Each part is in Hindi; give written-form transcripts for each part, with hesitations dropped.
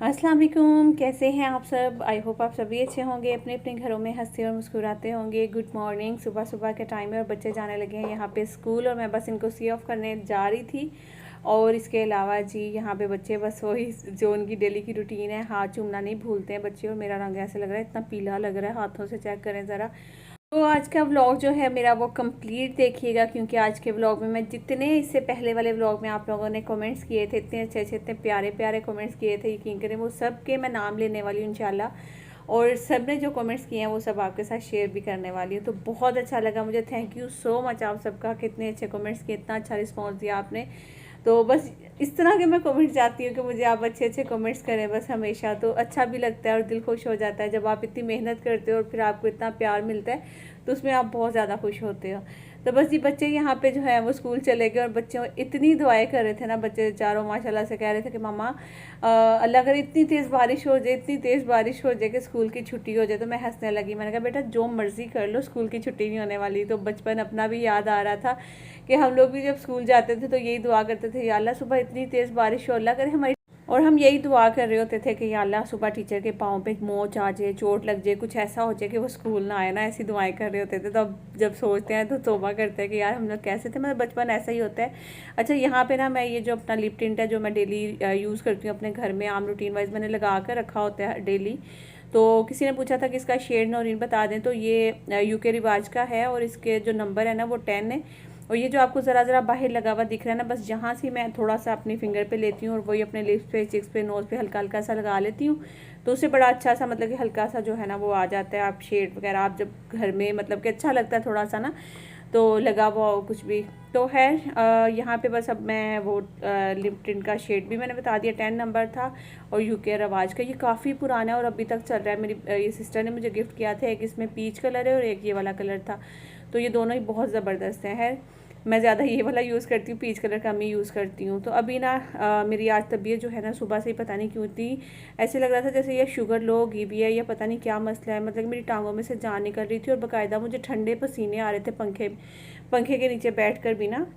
अस्सलाम वालेकुम, कैसे हैं आप सब। आई होप आप सभी अच्छे होंगे, अपने अपने घरों में हंसते और मुस्कुराते होंगे। Good morning. सुबह सुबह के टाइम है और बच्चे जाने लगे हैं यहाँ पे स्कूल, और मैं बस इनको सी ऑफ करने जा रही थी। और इसके अलावा जी यहाँ पे बच्चे बस वही जो उनकी डेली की रूटीन है, हाथ चूमना नहीं भूलते हैं बच्चे। और मेरा रंग ऐसे लग रहा है, इतना पीला लग रहा है, हाथों से चेक करें ज़रा। तो आज का व्लॉग जो है मेरा वो कंप्लीट देखिएगा, क्योंकि आज के व्लॉग में मैं जितने इससे पहले वाले व्लॉग में आप लोगों ने कमेंट्स किए थे, इतने अच्छे अच्छे इतने प्यारे प्यारे कमेंट्स किए थे, यकीन करें वो सब के मैं नाम लेने वाली हूँ इंशाल्लाह। और सब ने जो कमेंट्स किए हैं वो सब आपके साथ शेयर भी करने वाली हूँ। तो बहुत अच्छा लगा मुझे, थैंक यू सो मच आप सबका, कितने अच्छे कमेंट्स किए, इतना अच्छा रिस्पॉन्स दिया आपने। तो बस इस तरह के मैं कमेंट्स चाहती हूँ कि मुझे आप अच्छे अच्छे कमेंट्स करें बस हमेशा। तो अच्छा भी लगता है और दिल खुश हो जाता है जब आप इतनी मेहनत करते हो और फिर आपको इतना प्यार मिलता है, तो उसमें आप बहुत ज़्यादा खुश होते हो। तो बस ये बच्चे यहाँ पे जो है वो स्कूल चले गए, और बच्चों इतनी दुआएं कर रहे थे ना बच्चे चारों, माशाल्लाह से कह रहे थे कि मामा अल्लाह करे इतनी तेज़ बारिश हो जाए, इतनी तेज़ बारिश हो जाए कि स्कूल की छुट्टी हो जाए। तो मैं हंसने लगी, मैंने कहा बेटा जो मर्ज़ी कर लो, स्कूल की छुट्टी नहीं होने वाली। तो बचपन अपना भी याद आ रहा था कि हम लोग भी जब स्कूल जाते थे तो यही दुआ करते थे, या अल्लाह सुबह इतनी तेज़ बारिश हो, अल्लाह करे हमारी। और हम यही दुआ कर रहे होते थे कि या अल्लाह सुबह टीचर के पाँव पे मोच आ जाए, चोट लग जाए, कुछ ऐसा हो जाए कि वो स्कूल ना आए ना, ऐसी दुआएं कर रहे होते थे। तो अब जब सोचते हैं तो तौबा करते हैं कि यार हम लोग कैसे थे, मतलब बचपन ऐसा ही होता है। अच्छा, यहाँ पे ना मैं ये जो अपना लिप टिंट है जो मैं डेली यूज़ करती हूँ अपने घर में, आम रूटीन वाइज मैंने लगा कर रखा होता है डेली। तो किसी ने पूछा था कि इसका शेड नौरीन बता दें, तो ये यूके रिवाज का है और इसके जो नंबर है ना वो 10 है। और ये जो आपको ज़रा ज़रा बाहर लगा हुआ दिख रहा है ना, बस जहाँ से मैं थोड़ा सा अपनी फिंगर पे लेती हूँ और वही अपने लिप्स पे, चिक्स पे, नोज़ पे हल्का हल्का सा लगा लेती हूँ, तो उससे बड़ा अच्छा सा मतलब कि हल्का सा जो है ना वो आ जाता है। आप शेड वगैरह आप जब घर में मतलब कि अच्छा लगता है थोड़ा सा ना, तो लगा हुआ हो कुछ भी। तो है यहाँ पे बस अब मैं वो लिप टिंट का शेड भी मैंने बता दिया, 10 नंबर था। और यूके रवाज का ये काफ़ी पुराना है और अभी तक चल रहा है। मेरी ये सिस्टर ने मुझे गिफ्ट किया था, एक इसमें पीच कलर है और एक ये वाला कलर था। तो ये दोनों ही बहुत ज़बरदस्त हैं। मैं ज़्यादा ये वाला यूज़ करती हूँ, पीच कलर का मैं यूज़ करती हूँ। तो अभी ना मेरी आज तबीयत जो है ना सुबह से ही पता नहीं क्यों इतनी ऐसे लग रहा था जैसे ये शुगर लो होगी भी है, या पता नहीं क्या मसला है। मतलब मेरी टांगों में से जान निकल रही थी और बाकायदा मुझे ठंडे पसीने आ रहे थे पंखे के नीचे बैठ कर भी ना।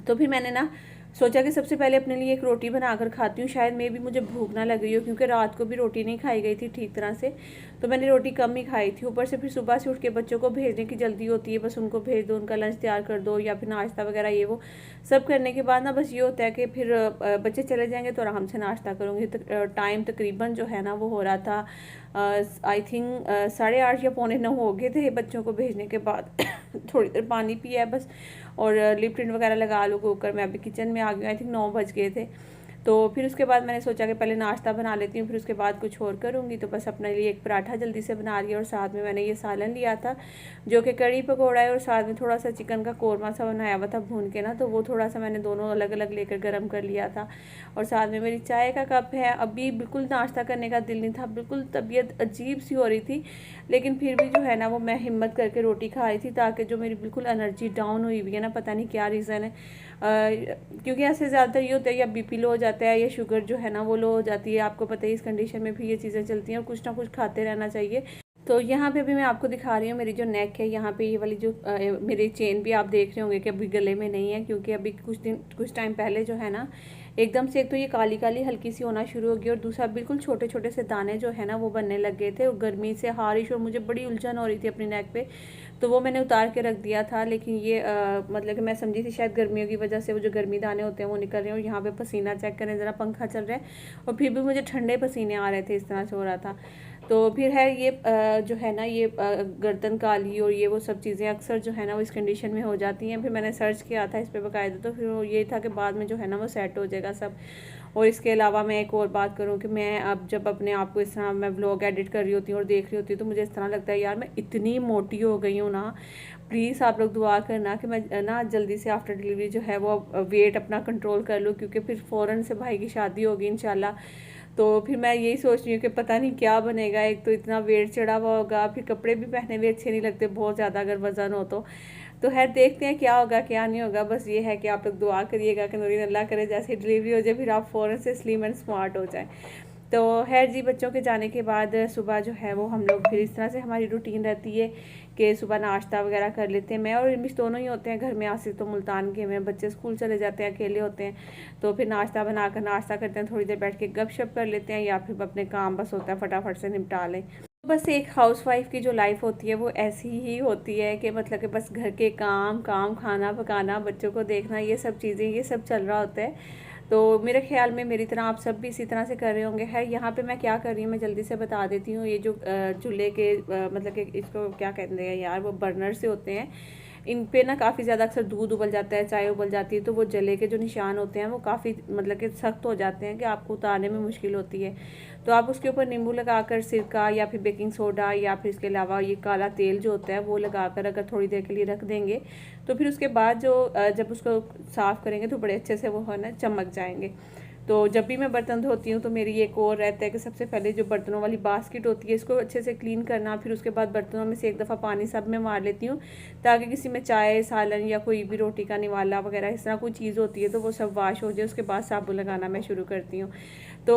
तो फिर मैंने ना सोचा कि सबसे पहले अपने लिए एक रोटी बनाकर खाती हूँ, शायद मैं भी मुझे भूख ना लग रही हो, क्योंकि रात को भी रोटी नहीं खाई गई थी ठीक तरह से। तो मैंने रोटी कम ही खाई थी। ऊपर से फिर सुबह से उठ के बच्चों को भेजने की जल्दी होती है, बस उनको भेज दो, उनका लंच तैयार कर दो या फिर नाश्ता वगैरह ये वो सब करने के बाद ना बस ये होता है कि फिर बच्चे चले जाएंगे तो आराम से नाश्ता करूँगी। टाइम तकरीबन जो है ना वो हो रहा था आई थिंक 8:30 या 8:45 हो गए थे बच्चों को भेजने के बाद। थोड़ी देर पानी पिया है बस, और लिप टिंट वगैरह लगा लो कुकर में। अभी किचन में आ गई, आई थिंक 9 बज गए थे। तो फिर उसके बाद मैंने सोचा कि पहले नाश्ता बना लेती हूँ, फिर उसके बाद कुछ और करूँगी। तो बस अपने लिए एक पराठा जल्दी से बना लिया, और साथ में मैंने ये सालन लिया था जो कि कड़ी पकौड़ा है, और साथ में थोड़ा सा चिकन का कौरमा सा बनाया हुआ था भून के ना, तो वो थोड़ा सा मैंने दोनों अलग अलग लेकर गर्म कर लिया था। और साथ में मेरी चाय का कप है। अभी बिल्कुल नाश्ता करने का दिल नहीं था, बिल्कुल तबीयत अजीब सी हो रही थी, लेकिन फिर भी जो है ना वो मैं हिम्मत करके रोटी खाई थी, ताकि जो मेरी बिल्कुल एनर्जी डाउन हुई हुई है ना, पता नहीं क्या रीज़न है। क्योंकि ऐसे ज़्यादातर ये होता है या बीपी लो हो जाता है या शुगर जो है ना वो लो हो जाती है, आपको पता है इस कंडीशन में भी ये चीज़ें चलती हैं, और कुछ ना कुछ खाते रहना चाहिए। तो यहाँ पे भी मैं आपको दिखा रही हूँ मेरी जो नेक है, यहाँ पे ये वाली जो मेरी चेन भी आप देख रहे होंगे कि अभी गले में नहीं है, क्योंकि अभी कुछ टाइम पहले जो है ना एकदम से एक तो ये काली काली हल्की सी होना शुरू हो गई, और दूसरा बिल्कुल छोटे छोटे से दाने जो है ना वो बनने लग गए थे, और गर्मी से हारिश, और मुझे बड़ी उलझन हो रही थी अपनी नेक पे। तो वो मैंने उतार के रख दिया था, लेकिन ये मतलब कि मैं समझी थी शायद गर्मियों की वजह से वो जो गर्मी दाने होते हैं वो निकल रहे हैं। और यहाँ पे पसीना चेक करें ज़रा, पंखा चल रहा है और फिर भी मुझे ठंडे पसीने आ रहे थे, इस तरह से हो रहा था। तो फिर है ये जो है ना ये गर्दन काली और ये वो सब चीज़ें अक्सर जो है ना वो इस कंडीशन में हो जाती हैं। फिर मैंने सर्च किया था इस पर बाकायदा, तो फिर ये था कि बाद में जो है ना वो सेट हो जाएगा सब। और इसके अलावा मैं एक और बात करूँ कि मैं अब जब अपने आप को इस तरह मैं व्लॉग एडिट कर रही होती हूँ और देख रही होती हूँ, तो मुझे इस तरह लगता है यार मैं इतनी मोटी हो गई हूँ ना। प्लीज़ आप लोग दुआ करना कि मैं ना जल्दी से आफ्टर डिलीवरी जो है वो वेट अपना कंट्रोल कर लूँ, क्योंकि फिर फ़ौरन से भाई की शादी होगी इंशाल्लाह। तो फिर मैं यही सोच रही हूँ कि पता नहीं क्या बनेगा, एक तो इतना वेट चढ़ा हुआ होगा, फिर कपड़े भी पहने हुए अच्छे नहीं लगते बहुत ज़्यादा अगर वज़न हो तो खैर देखते हैं क्या होगा क्या नहीं होगा। बस ये है कि आप लोग दुआ करिएगा कि नूरीन अल्लाह करे जैसे डिलीवरी हो जाए फिर आप फ़ौरन से स्लिम एंड स्मार्ट हो जाए। तो खैर जी, बच्चों के जाने के बाद सुबह जो है वो हम लोग फिर इस तरह से हमारी रूटीन रहती है कि सुबह नाश्ता वगैरह कर लेते हैं। मैं और रिमिश दोनों ही होते हैं घर में। आसिफ तो मुल्तान के में, बच्चे स्कूल चले जाते हैं, अकेले होते हैं, तो फिर नाश्ता बनाकर नाश्ता करते हैं, थोड़ी देर बैठ के गपशप कर लेते हैं, या फिर अपने काम बस होता है फटाफट से निपटा लें। बस एक हाउसवाइफ की जो लाइफ होती है वो ऐसी ही होती है कि मतलब कि बस घर के काम काम, खाना पकाना, बच्चों को देखना, ये सब चीज़ें, ये सब चल रहा होता है। तो मेरे ख्याल में मेरी तरह आप सब भी इसी तरह से कर रहे होंगे। है यहाँ पे मैं क्या कर रही हूँ मैं जल्दी से बता देती हूँ। ये जो चूल्हे के मतलब कि इसको क्या कहते हैं यार, वो बर्नर से होते हैं, इन पे ना काफ़ी ज़्यादा अक्सर दूध उबल जाता है, चाय उबल जाती है, तो वो जले के जो निशान होते हैं वो काफ़ी मतलब कि सख्त हो जाते हैं कि आपको उतारने में मुश्किल होती है। तो आप उसके ऊपर नींबू लगाकर, सिरका या फिर बेकिंग सोडा या फिर इसके अलावा ये काला तेल जो होता है वो लगाकर अगर थोड़ी देर के लिए रख देंगे, तो फिर उसके बाद जो जब उसको साफ़ करेंगे तो बड़े अच्छे से वो है ना चमक जाएंगे। तो जब भी मैं बर्तन धोती हूँ तो मेरी एक और रहता है कि सबसे पहले जो बर्तनों वाली बास्केट होती है इसको अच्छे से क्लीन करना, फिर उसके बाद बर्तनों में से एक दफ़ा पानी सब में मार लेती हूँ, ताकि किसी में चाय, सालन या कोई भी रोटी का निवाला वगैरह इस तरह कोई चीज़ होती है तो वो सब वाश हो जाए। उसके बाद साबुन लगाना मैं शुरू करती हूँ। तो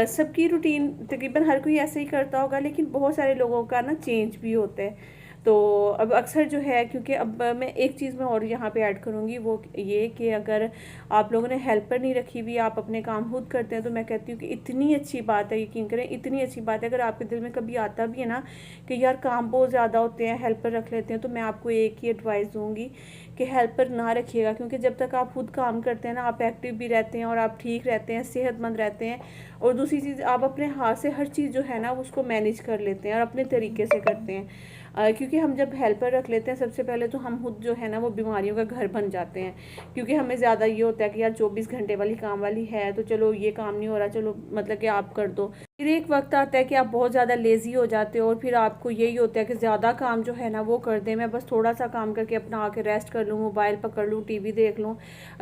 सबकी रूटीन तकरीबन हर कोई ऐसे ही करता होगा, लेकिन बहुत सारे लोगों का ना चेंज भी होता है। तो अब अक्सर जो है, क्योंकि अब मैं एक चीज़ में और यहाँ पे ऐड करूँगी, वो ये कि अगर आप लोगों ने हेल्पर नहीं रखी हुई, आप अपने काम खुद करते हैं, तो मैं कहती हूँ कि इतनी अच्छी बात है, यकीन करें इतनी अच्छी बात है। अगर आपके दिल में कभी आता भी है ना कि यार काम बहुत ज़्यादा होते हैं, हेल्पर रख लेते हैं, तो मैं आपको एक ही एडवाइस दूँगी कि हेल्पर ना रखिएगा, क्योंकि जब तक आप खुद काम करते हैं ना, आप एक्टिव भी रहते हैं और आप ठीक रहते हैं, सेहतमंद रहते हैं। और दूसरी चीज़, आप अपने हाथ से हर चीज़ जो है ना उसको मैनेज कर लेते हैं और अपने तरीके से करते हैं। क्योंकि हम जब हेल्पर रख लेते हैं, सबसे पहले तो हम खुद जो है ना वो बीमारियों का घर बन जाते हैं, क्योंकि हमें ज़्यादा ये होता है कि यार 24 घंटे वाली काम वाली है, तो चलो ये काम नहीं हो रहा, चलो मतलब कि आप कर दो। फिर एक वक्त आता है कि आप बहुत ज़्यादा लेज़ी हो जाते हो और फिर आपको यही होता है कि ज़्यादा काम जो है ना वो कर दें, मैं बस थोड़ा सा काम करके अपना आके रेस्ट कर लूँ, मोबाइल पकड़ लूँ, टीवी देख लूँ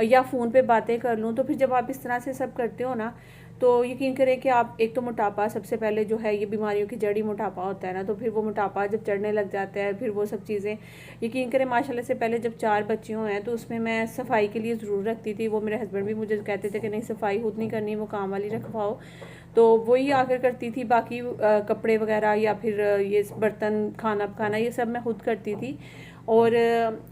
या फ़ोन पे बातें कर लूँ। तो फिर जब आप इस तरह से सब करते हो ना, तो यकीन करें कि आप एक तो मोटापा सबसे पहले जो है, ये बीमारियों की जड़ी मोटापा होता है ना, तो फिर वो मोटापा जब चढ़ने लग जाता है, फिर वो सब चीज़ें, यकीन करें माशाल्लाह से पहले जब 4 बच्चे हैं तो उसमें मैं सफाई के लिए ज़रूर रखती थी। वो मेरे हस्बैंड भी मुझे कहते थे कि नहीं सफाई खुद नहीं करनी, वो काम वाली रखवाओ, तो वही आकर करती थी। बाकी कपड़े वगैरह या फिर ये बर्तन, खाना पकाना, ये सब मैं खुद करती थी। और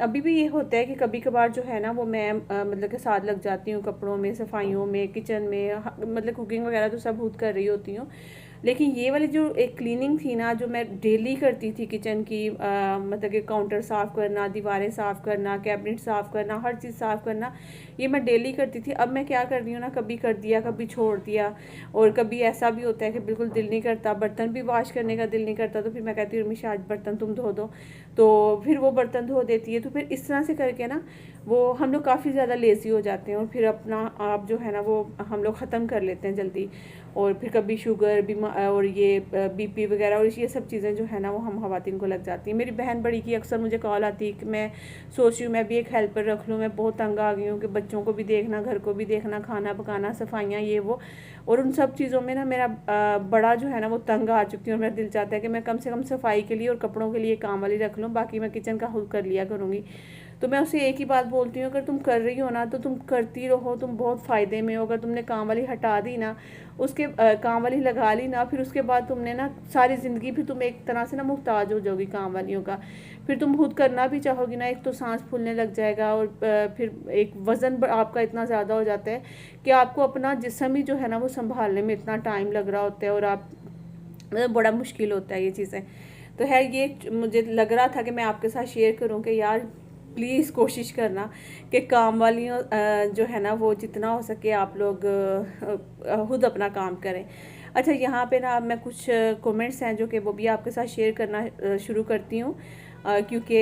अभी भी ये होता है कि कभी कभार जो है ना वो मैं मतलब के साथ लग जाती हूँ कपड़ों में, सफाइयों में, किचन में, मतलब कुकिंग वगैरह तो सब खुद कर रही होती हूँ। लेकिन ये वाली जो एक क्लीनिंग थी ना, जो मैं डेली करती थी किचन की, मतलब कि काउंटर साफ़ करना, दीवारें साफ़ करना, कैबिनेट साफ़ करना, हर चीज़ साफ़ करना, ये मैं डेली करती थी। अब मैं क्या कर रही हूँ ना, कभी कर दिया, कभी छोड़ दिया, और कभी ऐसा भी होता है कि बिल्कुल दिल नहीं करता, बर्तन भी वॉश करने का दिल नहीं करता, तो फिर मैं कहती हूँ रमीशा आज बर्तन तुम धो दो, तो फिर वो बर्तन धो देती है। तो फिर इस तरह से करके ना वो हम लोग काफ़ी ज़्यादा लेज़ी हो जाते हैं और फिर अपना आप जो है ना वो हम लोग ख़त्म कर लेते हैं जल्दी। और फिर कभी शुगर और ये बीपी वगैरह और ये सब चीज़ें जो है ना वो हम ख़वातीन को लग जाती हैं। मेरी बहन बड़ी की अक्सर मुझे कॉल आती है कि मैं सोच रही हूँ मैं भी एक हेल्पर रख लूँ, मैं बहुत तंग आ गई हूँ कि बच्चों को भी देखना, घर को भी देखना, खाना पकाना, सफाइयाँ, ये वो, और उन सब चीज़ों में ना मेरा बड़ा जो है ना वो तंग आ चुकी हूँ। मेरा दिल चाहता है कि मैं कम से कम सफाई के लिए और कपड़ों के लिए काम वाली रख लूँ, बाकी मैं किचन का खुद कर लिया करूँगी। तो मैं उसे एक ही बात बोलती हूँ, अगर तुम कर रही हो ना तो तुम करती रहो, तुम बहुत फ़ायदे में हो। अगर तुमने काम वाली हटा दी ना, उसके काम वाली लगा ली ना, फिर उसके बाद तुमने ना सारी ज़िंदगी फिर तुम एक तरह से ना मुहताज हो जाओगी काम वालियों का। फिर तुम खुद करना भी चाहोगी ना, एक तो सांस फूलने लग जाएगा और फिर एक वज़न आपका इतना ज़्यादा हो जाता है कि आपको अपना जिस्म ही जो है ना वो संभालने में इतना टाइम लग रहा होता है और आप मतलब बड़ा मुश्किल होता है ये चीज़ें। तो है ये मुझे लग रहा था कि मैं आपके साथ शेयर करूं कि यार प्लीज़ कोशिश करना कि काम वालियों जो है ना वो जितना हो सके आप लोग खुद अपना काम करें। अच्छा, यहाँ पे ना मैं कुछ कमेंट्स हैं जो कि वो भी आपके साथ शेयर करना शुरू करती हूँ, क्योंकि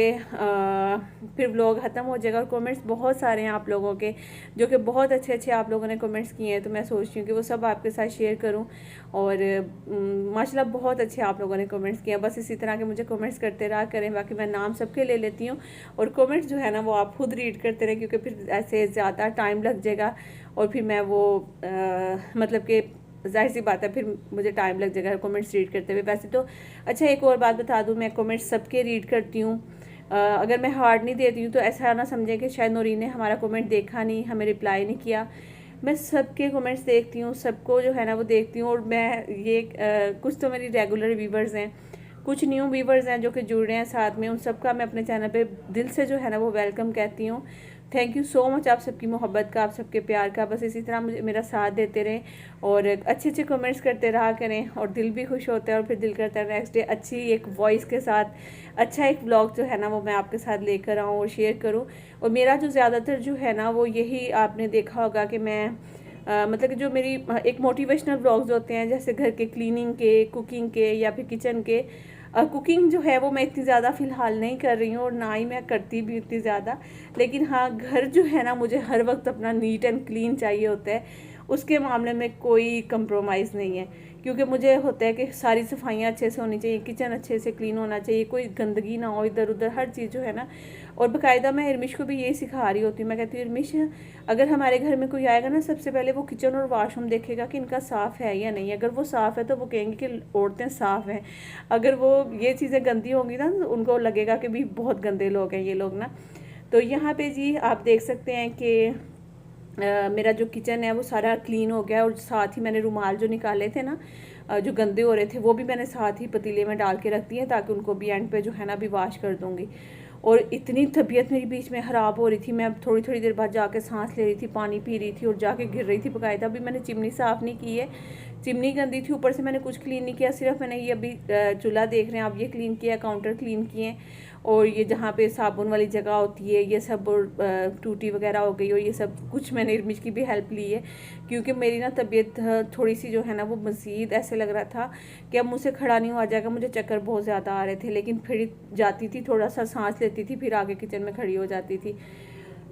फिर व्लॉग ख़त्म हो जाएगा। और कमेंट्स बहुत सारे हैं आप लोगों के जो कि बहुत अच्छे अच्छे आप लोगों ने कमेंट्स किए हैं, तो मैं सोच रही हूँ कि वो सब आपके साथ शेयर करूँ। और माशाल्लाह बहुत अच्छे आप लोगों ने कमेंट्स किए, बस इसी तरह के मुझे कमेंट्स करते रहा करें। बाकी मैं नाम सबके ले लेती हूँ और कमेंट्स जो है ना वो आप खुद रीड करते रहें, क्योंकि फिर ऐसे ज़्यादा टाइम लग जाएगा और फिर मैं वो मतलब कि जाहिर सी बात है फिर मुझे टाइम लग जाएगा कमेंट्स रीड करते हुए। वैसे तो अच्छा एक और बात बता दूं, मैं कमेंट्स सबके रीड करती हूँ। अगर मैं हार्ड नहीं देती हूँ तो ऐसा ना समझें कि शायद नूरीन ने हमारा कमेंट देखा नहीं, हमें रिप्लाई नहीं किया। मैं सबके कमेंट्स देखती हूँ, सबको जो है ना वो देखती हूँ। और मैं ये कुछ तो मेरी रेगुलर व्यूवर्स हैं, कुछ न्यू व्यूवर्स हैं जो कि जुड़ रहे हैं साथ में, उन सबका मैं अपने चैनल पे दिल से जो है ना वो वेलकम कहती हूँ। थैंक यू सो मच आप सबकी मोहब्बत का, आप सबके प्यार का। बस इसी तरह मुझे मेरा साथ देते रहें और अच्छे अच्छे कमेंट्स करते रहा करें और दिल भी खुश होता है और फिर दिल करता है नेक्स्ट डे अच्छी एक वॉइस के साथ अच्छा एक व्लॉग जो है ना वो मैं आपके साथ लेकर आऊँ और शेयर करूँ। और मेरा जो ज़्यादातर जो है ना वो यही आपने देखा होगा कि मैं मतलब कि जो मेरी एक मोटिवेशनल व्लॉग्स होते हैं जैसे घर के क्लीनिंग के, कुकिंग के या फिर किचन के। कुकिंग जो है वो मैं इतनी ज़्यादा फ़िलहाल नहीं कर रही हूँ और ना ही मैं करती भी इतनी ज़्यादा, लेकिन हाँ घर जो है ना मुझे हर वक्त अपना नीट एंड क्लीन चाहिए होता है, उसके मामले में कोई कंप्रोमाइज़ नहीं है। क्योंकि मुझे होता है कि सारी सफाइयाँ अच्छे से होनी चाहिए, किचन अच्छे से क्लीन होना चाहिए, कोई गंदगी ना हो इधर उधर, हर चीज़ जो है ना। और बाकायदा मैं इरमिश को भी यही सिखा रही होती हूँ, मैं कहती हूँ इरमिश अगर हमारे घर में कोई आएगा ना सबसे पहले वो किचन और वाशरूम देखेगा कि इनका साफ़ है या नहीं। अगर वो साफ़ है तो वो कहेंगे कि औरतें साफ़ हैं, अगर वो ये चीज़ें गंदी होंगी ना तो उनको लगेगा कि भी बहुत गंदे लोग हैं ये लोग ना। तो यहाँ पे जी आप देख सकते हैं कि मेरा जो किचन है वो सारा क्लीन हो गया और साथ ही मैंने रुमाल जो निकाले थे ना जो गंदे हो रहे थे वो भी मैंने साथ ही पतीले में डाल के रख दिए ताकि उनको भी एंड पे जो है ना भी वॉश कर दूँगी। और इतनी तबीयत मेरी बीच में ख़राब हो रही थी, मैं थोड़ी थोड़ी देर बाद जाके सांस ले रही थी, पानी पी रही थी और जाके गिर रही थी बाकायदा। अभी मैंने चिमनी साफ़ नहीं की है, चिमनी गंदी थी, ऊपर से मैंने कुछ क्लीन नहीं किया, सिर्फ मैंने ये अभी चूल्हा देख रहे हैं आप ये क्लीन किया, काउंटर क्लीन किए और ये जहाँ पे साबुन वाली जगह होती है ये सब टूटी वगैरह हो गई और ये सब कुछ मैंने इरमिश की भी हेल्प ली है क्योंकि मेरी ना तबीयत थोड़ी सी जो है ना वो मज़ीद ऐसे लग रहा था कि अब मुझसे खड़ा नहीं हुआ जाएगा, मुझे चक्कर बहुत ज़्यादा आ रहे थे। लेकिन फिर जाती थी, थोड़ा सा सांस लेती थी, फिर आगे किचन में खड़ी हो जाती थी।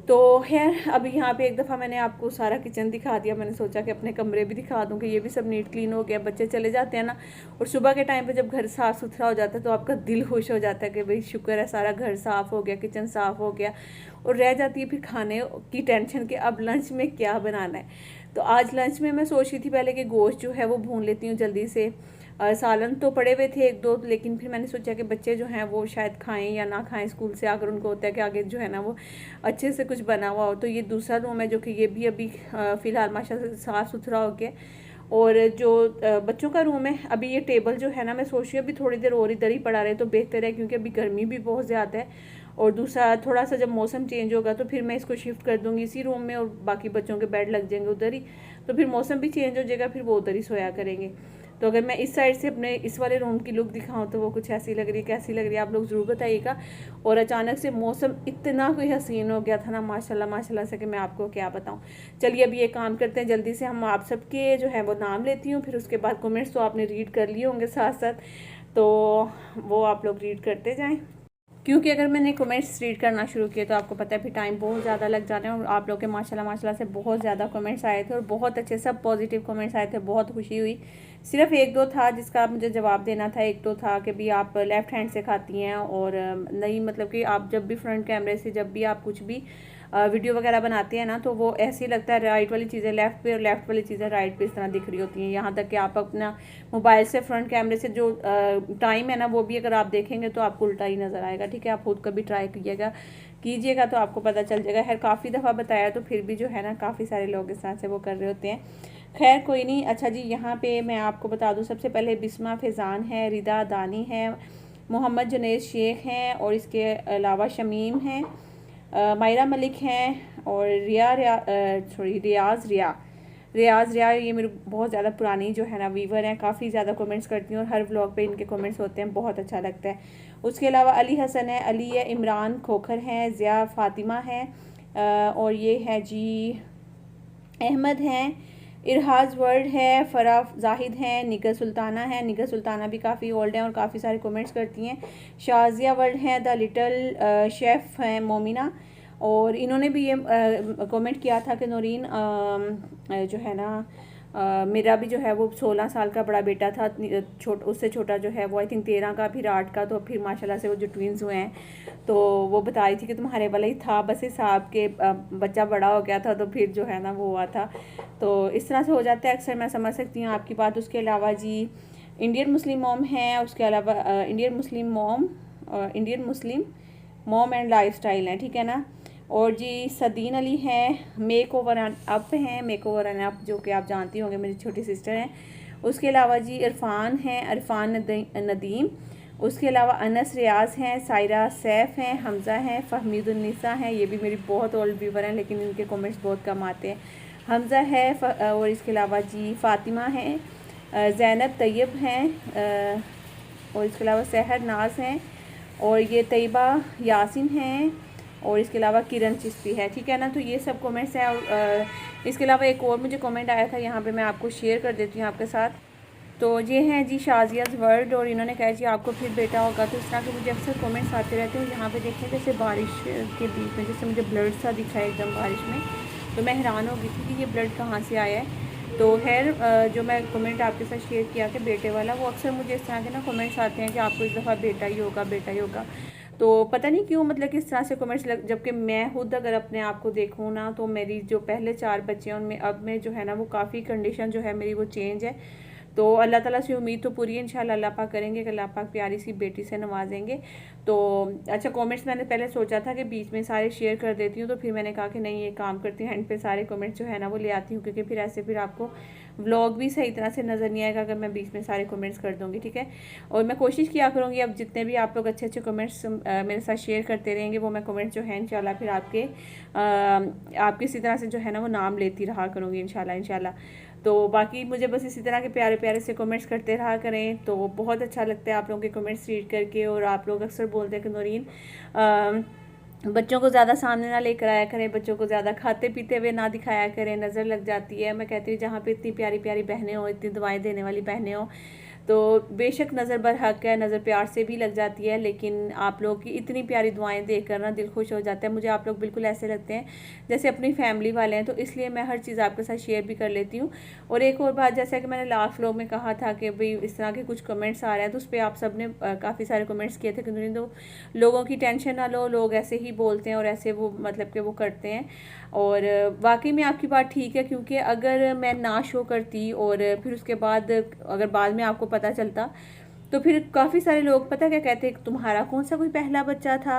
तो खैर अभी यहाँ पे एक दफ़ा मैंने आपको सारा किचन दिखा दिया, मैंने सोचा कि अपने कमरे भी दिखा दूँ कि ये भी सब नीट क्लीन हो गया। बच्चे चले जाते हैं ना और सुबह के टाइम पे जब घर साफ़ सुथरा हो जाता है तो आपका दिल खुश हो जाता है कि भाई शुक्र है सारा घर साफ़ हो गया, किचन साफ़ हो गया। और रह जाती है फिर खाने की टेंशन कि अब लंच में क्या बनाना है। तो आज लंच में मैं सोच रही थी पहले कि गोश्त जो है वो भून लेती हूँ जल्दी से। सालन तो पड़े हुए थे एक दो, लेकिन फिर मैंने सोचा कि बच्चे जो हैं वो शायद खाएं या ना खाएं, स्कूल से आकर उनको होता है कि आगे जो है ना वो अच्छे से कुछ बना हुआ हो। तो ये दूसरा रूम है जो कि ये भी अभी फ़िलहाल माशाल्लाह से साफ़ सुथरा हो गया। और जो बच्चों का रूम है अभी ये टेबल जो है ना मैं सोच रही हूँ अभी थोड़ी देर और इधर ही पड़ा रहे तो बेहतर है क्योंकि अभी गर्मी भी बहुत ज़्यादा है। और दूसरा थोड़ा सा जब मौसम चेंज होगा तो फिर मैं इसको शिफ्ट कर दूँगी इसी रूम में और बाकी बच्चों के बेड लग जाएंगे उधर ही, तो फिर मौसम भी चेंज हो जाएगा, फिर वो उधर ही सोया करेंगे। तो अगर मैं इस साइड से अपने इस वाले रूम की लुक दिखाऊं तो वो कुछ ऐसी लग रही है, कैसी लग रही है आप लोग ज़रूर बताइएगा। और अचानक से मौसम इतना कोई हसीन हो गया था ना माशाल्लाह माशाल्लाह से कि मैं आपको क्या बताऊं। चलिए अभी ये काम करते हैं जल्दी से, हम आप सबके जो है वो नाम लेती हूँ, फिर उसके बाद कमेंट्स तो आपने रीड कर लिए होंगे साथ साथ, तो वो आप लोग रीड करते जाएँ क्योंकि अगर मैंने कमेंट्स रीड करना शुरू किया तो आपको पता है फिर टाइम बहुत ज़्यादा लग जाना है। और आप लोग के माशाल्लाह माशाल्लाह से बहुत ज़्यादा कमेंट्स आए थे और बहुत अच्छे सब पॉजिटिव कमेंट्स आए थे, बहुत खुशी हुई। सिर्फ एक दो था जिसका मुझे जवाब देना था, एक तो था कि भी आप लेफ़्ट हैंड से खाती हैं और नहीं, मतलब कि आप जब भी फ्रंट कैमरे से जब भी आप कुछ भी वीडियो वगैरह बनाते हैं ना तो वो ऐसे ही लगता है राइट वाली चीज़ें लेफ़्ट पे और लेफ़्ट वाली चीज़ें राइट पे इस तरह दिख रही होती हैं। यहाँ तक कि आप अपना मोबाइल से फ्रंट कैमरे से जो टाइम है ना वो भी अगर आप देखेंगे तो आपको उल्टा ही नज़र आएगा। ठीक है, आप खुद कभी ट्राई कीजिएगा तो आपको पता चल जाएगा। खैर काफ़ी दफ़ा बताया तो फिर भी जो है ना काफ़ी सारे लोग इस तरह से वो कर रहे होते हैं। खैर कोई नहीं। अच्छा जी, यहाँ पे मैं आपको बता दूँ सबसे पहले बिस्मा फैज़ान है, रिदा दानी है, मोहम्मद जुनैद शेख हैं और इसके अलावा शमीम हैं, मायरा मलिक हैं और रियाज़ रिया ये मेरी बहुत ज़्यादा पुरानी जो है ना वीवर हैं, काफ़ी ज़्यादा कमेंट्स करती हूँ और हर व्लॉग पे इनके कमेंट्स होते हैं, बहुत अच्छा लगता है। उसके अलावा अली हसन है, अली है, इमरान खोखर हैं, ज़िया फ़ातिमा हैं और ये है जी अहमद हैं, इरहाज वर्ल्ड है, फ़राह जाहिद हैं, निगर सुल्ताना है, निगर सुल्ताना भी काफ़ी ओल्ड हैं और काफ़ी सारे कमेंट्स करती हैं, शाजिया वर्ल्ड हैं, द लिटिल शेफ़ हैं मोमिना। और इन्होंने भी ये कमेंट किया था कि नौरीन जो है ना मेरा भी जो है वो 16 साल का बड़ा बेटा था, उससे छोटा जो है वो आई थिंक 13 का, फिर 8 का, तो फिर माशाल्लाह से वो जो ट्विंस हुए हैं तो वो बता रही थी कि तुम्हारे वाला ही था, बस इस साहब के बच्चा बड़ा हो गया था तो फिर जो है ना वो हुआ था। तो इस तरह से हो जाता है अक्सर, मैं समझ सकती हूँ आपकी बात। उसके अलावा जी इंडियन मुस्लिम मॉम है, उसके अलावा Indian Muslim mom and life style है, ठीक है ना। और जी सदीन अली हैं, मेक ओवर एंड अप हैं, मेक ओवर एंड अप जो कि आप जानती होंगे मेरी छोटी सिस्टर हैं। उसके अलावा जी इरफान हैं, इरफान नदीम, उसके अलावा अनस रियाज हैं, सायरा सैफ हैं, हमज़ा हैं, फ़हमीदुन्निसा हैं, ये भी मेरी बहुत ओल्ड व्यूवर हैं लेकिन इनके कमेंट्स बहुत कम आते हैं। हमज़ा है और इसके अलावा जी फ़ातिमा हैं, ज़ैनब तैयब हैं, और इसके अलावा सहर नाज हैं, और ये तैयबा यासिन हैं, और इसके अलावा किरण चिश्ती है, ठीक है ना। तो ये सब कमेंट्स हैं। और इसके अलावा एक और मुझे कमेंट आया था, यहाँ पे मैं आपको शेयर कर देती हूँ आपके साथ। तो ये हैं जी शाजियाज़ वर्ल्ड, और इन्होंने कहा जी आपको फिर बेटा होगा। तो इस तरह के मुझे अक्सर कमेंट्स आते रहते हैं। यहाँ पे देखें जैसे बारिश के बीच में जैसे मुझे ब्लड सा दिखा है एकदम बारिश में, तो मैं हैरान हो गई थी कि ये ब्लड कहाँ से आया है। तो खैर जो मैं कमेंट आपके साथ शेयर किया कि बेटे वाला, वो अक्सर मुझे इस तरह के ना कमेंट्स आते हैं कि आपको इस दफ़ा बेटा ही होगा, बेटा ही होगा। तो पता नहीं क्यों, मतलब कि इस तरह से कमेंट्स जबकि मैं खुद अगर अपने आप को देखूँ ना, तो मेरी जो पहले 4 बच्चे हैं उनमें अब में जो है ना वो काफ़ी कंडीशन जो है मेरी वो चेंज है। तो अल्लाह ताला से उम्मीद तो पूरी है, इंशाल्लाह अल्लाह पाक करेंगे कि अल्लाह पाक प्यारी सी बेटी से नवाजेंगे। तो अच्छा, कमेंट्स मैंने पहले सोचा था कि बीच में सारे शेयर कर देती हूँ, तो फिर मैंने कहा कि नहीं, ये काम करती हूँ, एंड पे सारे कमेंट्स जो है ना वो ले आती हूँ, क्योंकि फिर ऐसे फिर आपको व्लॉग भी सही तरह से नज़र नहीं आएगा अगर मैं बीच में सारे कमेंट्स कर दूँगी, ठीक है। और मैं कोशिश किया करूँगी अब जितने भी आप लोग अच्छे अच्छे कमेंट्स मेरे साथ शेयर करते रहेंगे, वो मैं कमेंट्स जो है इंशाल्लाह फिर आपके इसी तरह से जो है ना वो नाम लेती रहा करूँगी इंशाल्लाह। तो बाकी मुझे बस इसी तरह के प्यारे प्यारे से कमेंट्स करते रहा करें, तो बहुत अच्छा लगता है आप लोगों के कमेंट्स रीड करके। और आप लोग अक्सर बोलते हैं कि नूरीन बच्चों को ज़्यादा सामने ना लेकर आया करें, बच्चों को ज़्यादा खाते पीते हुए ना दिखाया करें, नज़र लग जाती है। मैं कहती हूँ जहाँ पे इतनी प्यारी प्यारी बहनें हो, इतनी दुआएं देने वाली बहनें हो, तो बेशक नज़र बरहक है, नज़र प्यार से भी लग जाती है, लेकिन आप लोग की इतनी प्यारी दुआएं देखकर ना दिल खुश हो जाता है। मुझे आप लोग बिल्कुल ऐसे लगते हैं जैसे अपनी फैमिली वाले हैं, तो इसलिए मैं हर चीज़ आपके साथ शेयर भी कर लेती हूँ। और एक और बात, जैसा कि मैंने लास्ट व्लॉग में कहा था कि भाई इस तरह के कुछ कमेंट्स आ रहे हैं, तो उस पर आप सब ने काफ़ी सारे कमेंट्स किए थे कि तो लोगों की टेंशन ना लो, लोग ऐसे ही बोलते हैं और ऐसे वो मतलब कि वो करते हैं। और वाकई में आपकी बात ठीक है, क्योंकि अगर मैं ना शो करती और फिर उसके बाद अगर बाद में आपको पता चलता, तो फिर काफ़ी सारे लोग पता क्या कहते हैं, तुम्हारा कौन सा कोई पहला बच्चा था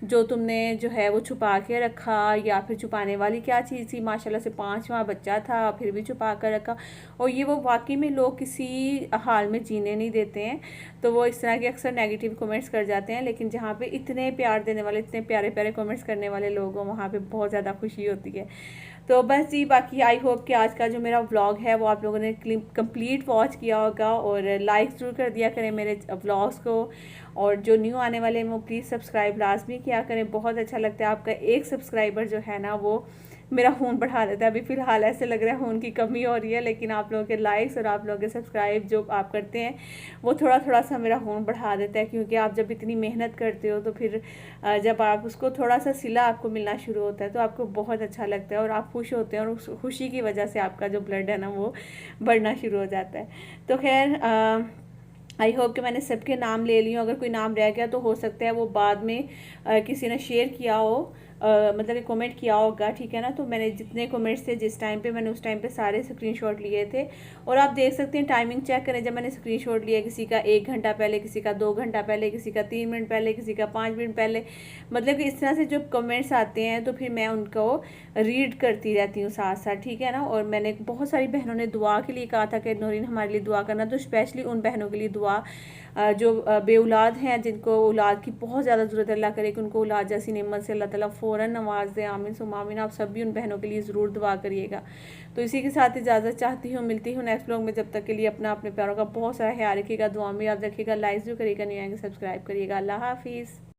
जो तुमने जो है वो छुपा के रखा, या फिर छुपाने वाली क्या चीज़ थी, माशाल्लाह से 5वां बच्चा था फिर भी छुपा कर रखा। और ये वो वाकई में लोग किसी हाल में जीने नहीं देते हैं, तो वो इस तरह के अक्सर नेगेटिव कमेंट्स कर जाते हैं। लेकिन जहाँ पे इतने प्यार देने वाले, इतने प्यारे प्यारे कमेंट्स करने वाले लोग हों, वहाँ पर बहुत ज़्यादा खुशी होती है। तो बस जी, बाकी आई होप कि आज का जो मेरा व्लॉग है वो आप लोगों ने कंप्लीट वॉच किया होगा, और लाइक ज़रूर कर दिया करें मेरे व्लॉग्स को। और जो न्यू आने वाले हैं वो प्लीज़ सब्सक्राइब लाजमी किया करें, बहुत अच्छा लगता है। आपका एक सब्सक्राइबर जो है ना वो मेरा खून बढ़ा देता है। अभी फ़िलहाल ऐसे लग रहा है खून की कमी हो रही है, लेकिन आप लोगों के लाइक्स और आप लोगों के सब्सक्राइब जो आप करते हैं वो थोड़ा थोड़ा सा मेरा खून बढ़ा देता है, क्योंकि आप जब इतनी मेहनत करते हो तो फिर जब आप उसको थोड़ा सा सिला आपको मिलना शुरू होता है तो आपको बहुत अच्छा लगता है और आप खुश होते हैं, और उस खुशी की वजह से आपका जो ब्लड है ना वो बढ़ना शुरू हो जाता है। तो खैर आई होप कि मैंने सबके नाम ले लिए। अगर कोई नाम रह गया तो हो सकता है वो बाद में किसी ने शेयर किया हो, मतलब कि कमेंट किया होगा, ठीक है ना। तो मैंने जितने कमेंट्स थे जिस टाइम पे, मैंने उस टाइम पे सारे स्क्रीनशॉट लिए थे। और आप देख सकते हैं टाइमिंग चेक करें, जब मैंने स्क्रीनशॉट लिया किसी का 1 घंटा पहले, किसी का 2 घंटा पहले, किसी का 3 मिनट पहले, किसी का 5 मिनट पहले, मतलब कि इस तरह से जो कमेंट्स आते हैं तो फिर मैं उनको रीड करती रहती हूँ साथ साथ, ठीक है ना। और मैंने बहुत सारी बहनों ने दुआ के लिए कहा था कि नूरीन हमारे लिए दुआ करना, तो स्पेशली उन बहनों के लिए दुआ जो बेऔलाद हैं, जिनको औलाद की बहुत ज़्यादा ज़रूरत है। अल्लाह करे कि उनको औलाद जैसी नेमत से अल्लाह ताला फ़ौरन नवाज दे, आमीन सुम्मा आमीन। आप सब भी उन बहनों के लिए ज़रूर दुआ करिएगा। तो इसी के साथ इजाज़त चाहती हूँ, मिलती हूँ नेक्स्ट व्लॉग में। जब तक के लिए अपना अपने प्यारों का बहुत सारा ख्याल रखिएगा, दुआ में याद रखिएगा, लाइक जो करिएगा, नहीं आएंगे सब्सक्राइब करिएगा। अल्लाह हाफिज़।